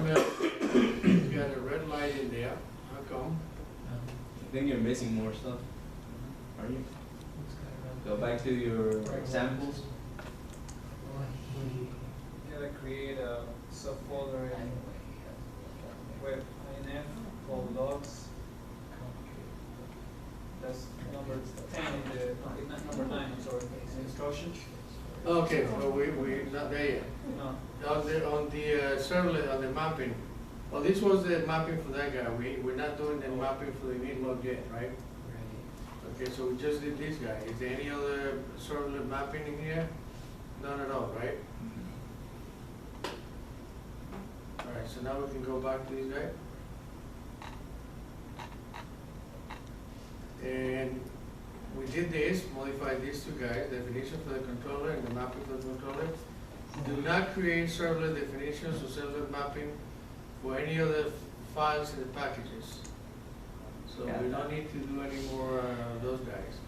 XML, it's got a red light in there. How come? I think you're missing more stuff. Are you? Go back to your examples. You gotta create a subfolder in web INF called logs. That's number 10 in the, not number 9, I'm sorry, in the instructions. Okay, well, we not there yet. No. On the servlet, on the mapping, well, this was the mapping for that guy. We're not doing the mapping for the init log yet, right? Okay, so we just did this guy. Is there any other servlet mapping in here? None at all, right? All right, so now we can go back to this guy. And we did this, modified these two guys, definition for the controller and the mapping for the controller. Do not create servlet definitions or servlet mapping for any other files in the packages. So we don't need to do any more of those guys.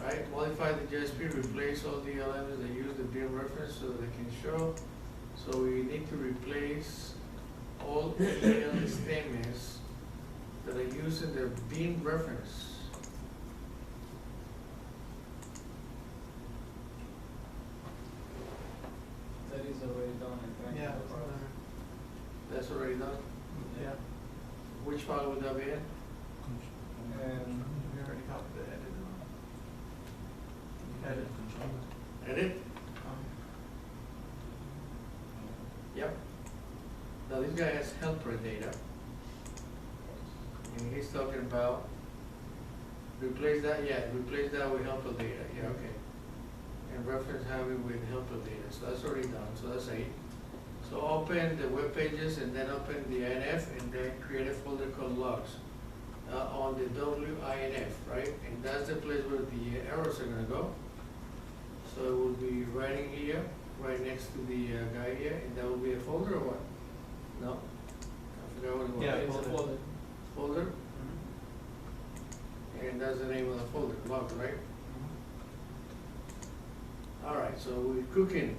Right? Modify the JSP, replace all the elements that use the bin reference so that they can show. So we need to replace all the statements that are used in the bin reference. That is already done, I think. Yeah. That's already done? Yeah. Which file would that be in? We already covered the edit. Edit. Edit? Yep. Now this guy has helper data. And he's talking about, replace that, yeah, replace that with helper data, yeah, okay. And reference having with helper data, so that's already done, so that's 8. So open the web pages and then open the INF and then create a folder called logs on the WINF, right? And that's the place where the errors are gonna go. So it will be right in here, right next to the guy here, and that will be a folder or what? No? I forgot what it was. Yeah, It's a folder. folder. Folder? And that's the name of the folder, log, right? All right, so we're cooking.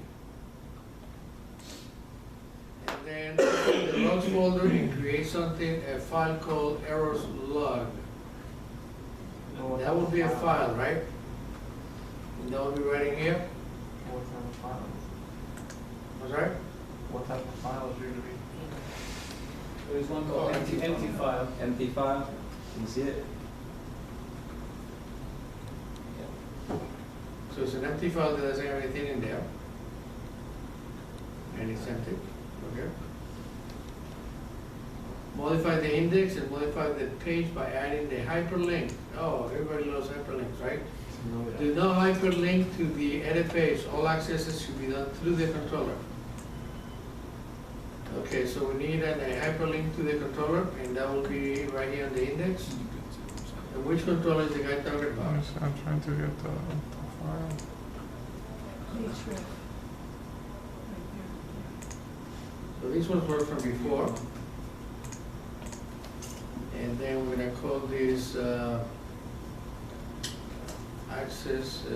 And then the logs folder and create something, a file called errors log. That will be a file, right? And that will be right in here. What type of file? What's right? What type of file is usually? There is one called empty file. Empty file. Can you see it? So it's an empty file that doesn't have anything in there. And it's empty, okay? Modify the index and modify the page by adding the hyperlink. Oh, everybody loves hyperlinks, right? Do not hyperlink to the edit page. All accesses should be done through the controller. Okay, so we need a hyperlink to the controller, and that will be right here on the index. And which controller is the guy talking about? I'm trying to get the file. So these ones were from before. And then we're gonna call this access to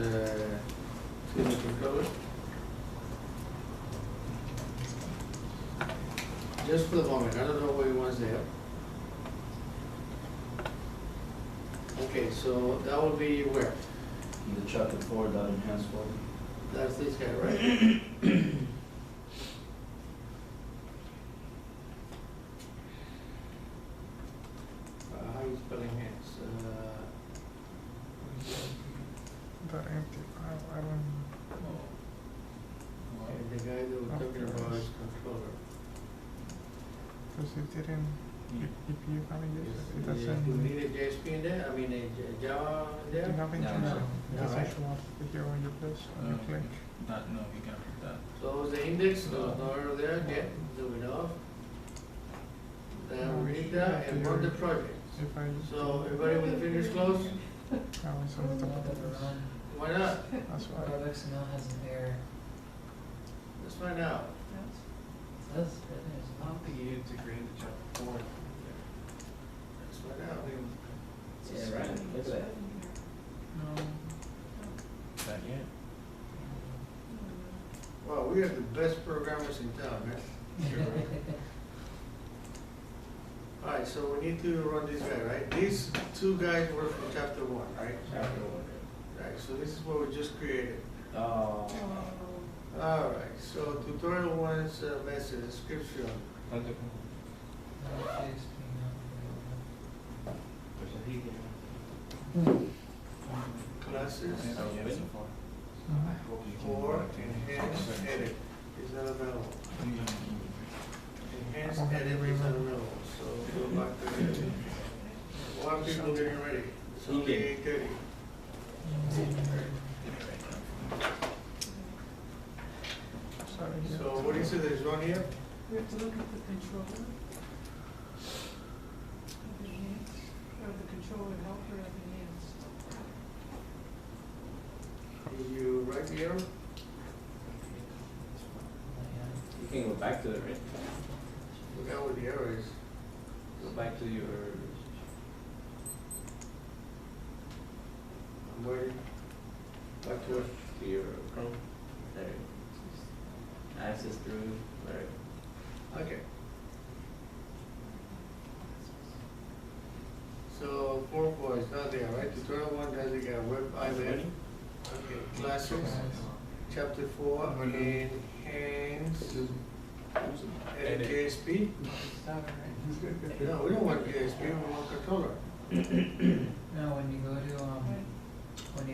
the controller. Just for the moment, I don't know what he wants there. Okay, so that will be where? The chocolate forward dot enhanced folder. That's this guy, right? How are you spelling hands? That empty file, I don't. And the guy that we're talking about is controller. Because it didn't. If you haven't used it, it Do doesn't. you need a JSP in there? I mean, a Java in Do you there? have internet? no. It No, doesn't right? show up here when you press, when you click. Not, no, you can't put that. So is the index, no error there yet, do we know? Then read that and run the project. If I. So everybody with the fingers closed? I was on the top of this. Why not? That's why. Our XML has an error. Let's find out. It says it is I don't think you integrated the chapter 4. Let's find out. Yeah, right. Look at that. No. Not yet. Wow, we are the best programmers in town, man. Alright, so we need to run this guy, right? These two guys were from chapter one, right? Chapter one. Right, so this is what we just created. Oh. Alright, so tutorial one's message, description. Okay. Classes, Mm-hmm. or enhance edit is not available. Enhance edit is not available, so go back to edit. One people getting ready, it's only Okay. 8:30. Sorry, yeah. So what is it that is wrong here? We have to look at the controller. Of the hands, or the controller helper of the hands. Did you write the error? You can go back to it, right? Look out what the error is. Go back to your. I'm waiting. Back to it. To your Chrome. There. Access through. There. Okay. So 4.4 is not there, right? Tutorial one has the web IMF. Okay, classes. Chapter 4, enhance, edit JSP. No, we don't want JSP, we want controller. No, when you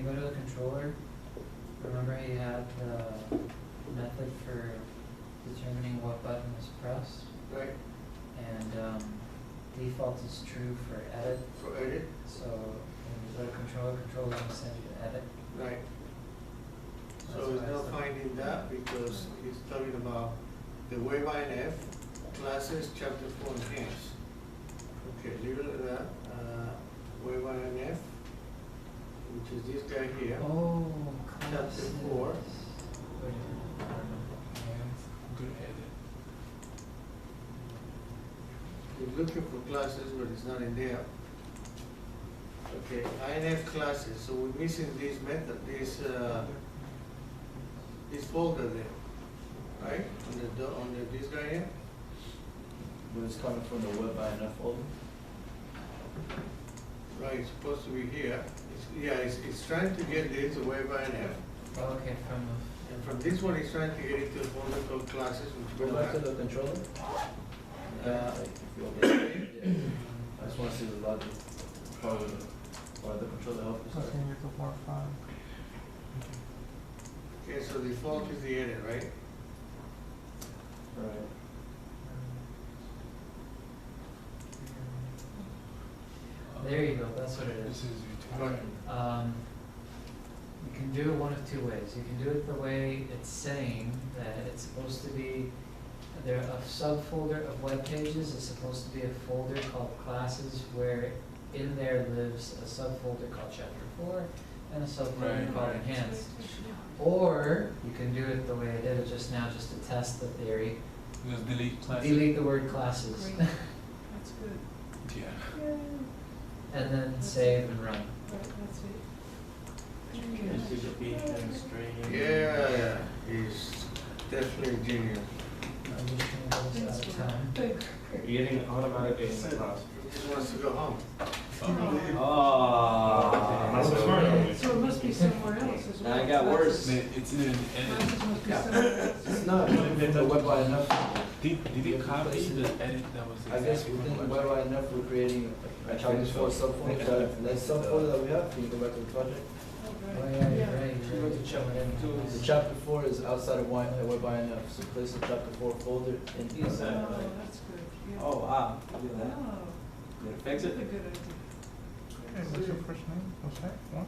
go to the controller, remember you had the method for determining what button is pressed? Right, And default is true for edit, for edit, so when you go to controller will send you to edit. right. So That's it's why not it's finding that because he's talking about the web INF, classes, chapter 4, enhance. Okay, leave it at that. Web INF, which is this guy here. Oh, Chapter classes. 4. Wait a minute, I don't know. Good edit. He's looking for classes, but it's not in there. Okay, INF classes, so we're missing this method, this folder there, right? On this guy here? But it's coming from the web by enough folder. Right, it's supposed to be here. It's trying to get this away by INF. Oh, okay, from And from this one, it's trying to get it to a folder called classes, which we Go don't back to have. the controller. Uh, If you okay. Yeah. I just want to see the logic. Or the controller help us. So can you do more fun? Okay, so default is the edit, right? Right. there you go, that's what it This is. is Right. You can do it one of two ways. You can do it the way it's saying that it's supposed to be, there, a subfolder of web pages is supposed to be a folder called classes where in there lives a subfolder called chapter 4 and a subfolder Right, called right. enhanced. Or you can do it the way I did it just now, just to test the theory. just delete class. Delete the word classes Great. That's good. Yeah. Yeah, and then save and run. right, that's it. Yeah, he's definitely a genius. I'm just gonna go this out of time. You're getting automatic in the class. He just wants to go home. Oh. So it must be somewhere else as well. Now it got worse. It's in an edit. Classes must be somewhere else. It's not. The web by enough. Did it copy the edit that was I guess exactly within what web by enough, we're creating a chapter 4 subfolder. That subfolder that we have, can you go back to the project? Oh, yeah, you're right. You're right. The chapter 4 is outside of web by enough, so place the chapter 4 folder Oh, inside. that's good, yeah. Oh, wow. Look at that. Oh, Did it fix that's it? a good idea. Hey, what's your first name? What's that? What?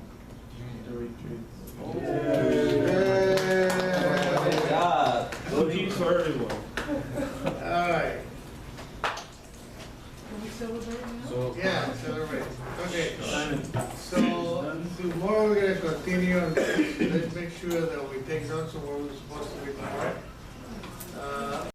Good job. Good piece for everyone. All right, Can we celebrate now? So, yeah, celebrate. Okay, Simon, so tomorrow we're gonna continue on this. Let's make sure that we take notes on what we're supposed to be doing, right?